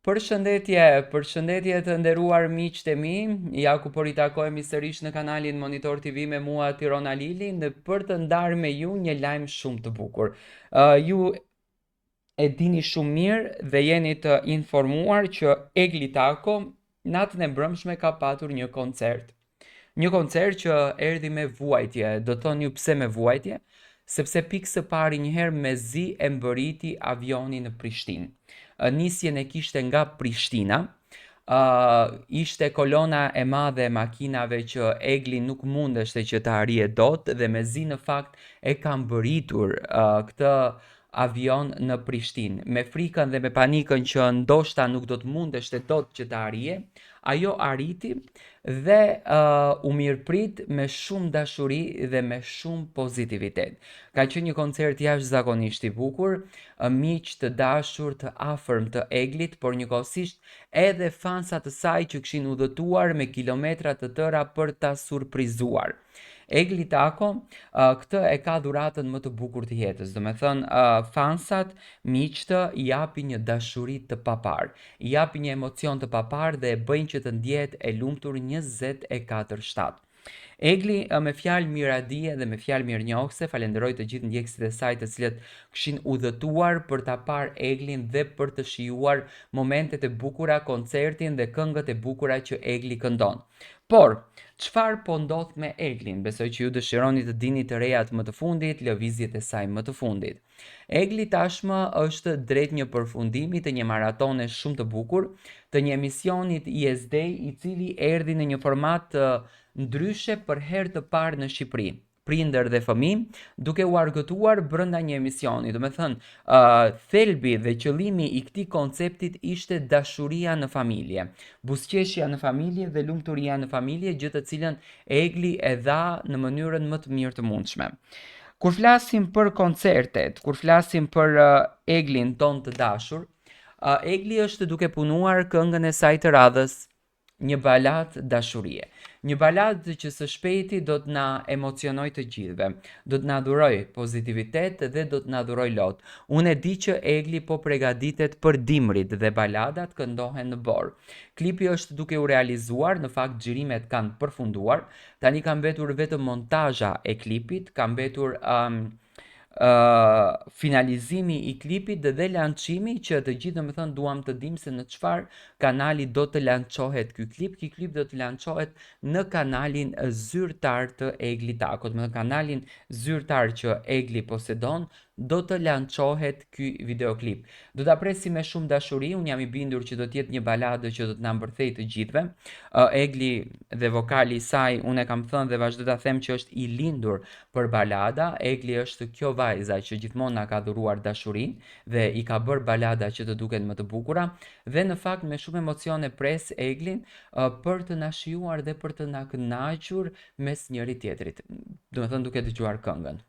Përshëndetje të nderuar miqtë e mi, ja ku po ritakojemi sërish në kanalin Monitor TV me mua Tirona Lili në për të ndarë me ju një lajm shumë të bukur. Ju e dini shumë mirë dhe jeni të informuar që Egli Tako natën e mbrëmshme ka patur një koncert. Një koncert që erdhi me vuajtje, do të thoni ju pse me vuajtje, sepse pikë së pari njëherë mezi e mbëriti avioni në Prishtinë. Nisjen e kishte nga Prishtina, ishte kolona e madhe e makinave që Egli nuk mundeshte që të arrie dot dhe mezi në fakt e ka mbëritur këtë avion në Prishtinë. Me frikën dhe me panikën që ndoshta nuk do të mundeshte dot që të arrie, ajo arriti dhe u mirëprit me shumë dashuri dhe me shumë pozitivitet. Ka qenë një koncert jashtëzakonisht i bukur, miq të dashur të afërm të Eglit, por njëkohësisht edhe fansa të saj që kishin udhëtuar me kilometra të tëra për ta surprizuar. Egli Tako këtë e ka dhuratën më të bukur të jetës, do me thënë fansat, miqtë i japin një dashuri të papar, i japin një emocion të papar dhe e bëjnë që të ndjehet e lumtur 24/7. Egli me fjalë miradije dhe me fjalë mirënjohëse falenderoj të gjithë ndjekësit e saj të cilët kishin udhëtuar për ta parë Eglin dhe për të shijuar momentet e bukura, koncertin dhe këngët e bukura që Egli këndon. Por, çfarë po ndodh me Eglin? Besoj që ju dëshironi të dini të rejat më të fundit, lëvizjet e saj më të fundit. Egli tashmë është drejt një përfundimi të një maratone shumë të bukur, të një emisionit ISD i cili erdhi në një format ndryshe për herë të parë në Shqipëri. Prindër dhe fëmijë duke u argëtuar brenda një emisioni. Do me thënë, thelbi dhe qëllimi i këtij konceptit ishte dashuria në familje, buzëqeshja në familje dhe lumturia në familje, gjë të cilën Egli e dha në mënyrën më të mirë të mundshme. Kur flasim për koncertet, kur flasim për Eglin ton të dashur, Egli është duke punuar këngën e saj të radhës, një balad dashurie. Një balad që së shpejti do të na emocionoj të gjithëve, do të na dhuroj pozitivitet dhe do të na dhuroj lot. Unë e di që Egli po përgatitet për dimrit dhe baladat këndohen në borë. Klipi është duke u realizuar, në fakt xhirimet kanë përfunduar, tani ka mbetur vetëm montazha e klipit, ka mbetur finalizimi i klipit dhe lançimi që të gjithë domethënë duam të dim se në çfarë kanali do të lançohet ky klip. Ky klip do të lançohet në kanalin zyrtar të Egli Tako, domethënë kanalin zyrtar që Egli posedon, do të lançohet ky videoklip. Do ta presim me shumë dashuri, unë jam i bindur që do të jetë një baladë që do të na mbërthejë të gjithëve. Egli dhe vokali i saj, unë e kam thënë dhe vazhdo ta them që është i lindur për balada. Egli është kjo vajza që gjithmonë na ka dhuruar dashurinë dhe i ka bërë balada që të duken më të bukura dhe në fakt me shumë emocione pres Eglin për të na shijuar dhe për të na kënaqur mes njëri tjetrit. Do të thënë duke dëgjuar këngën.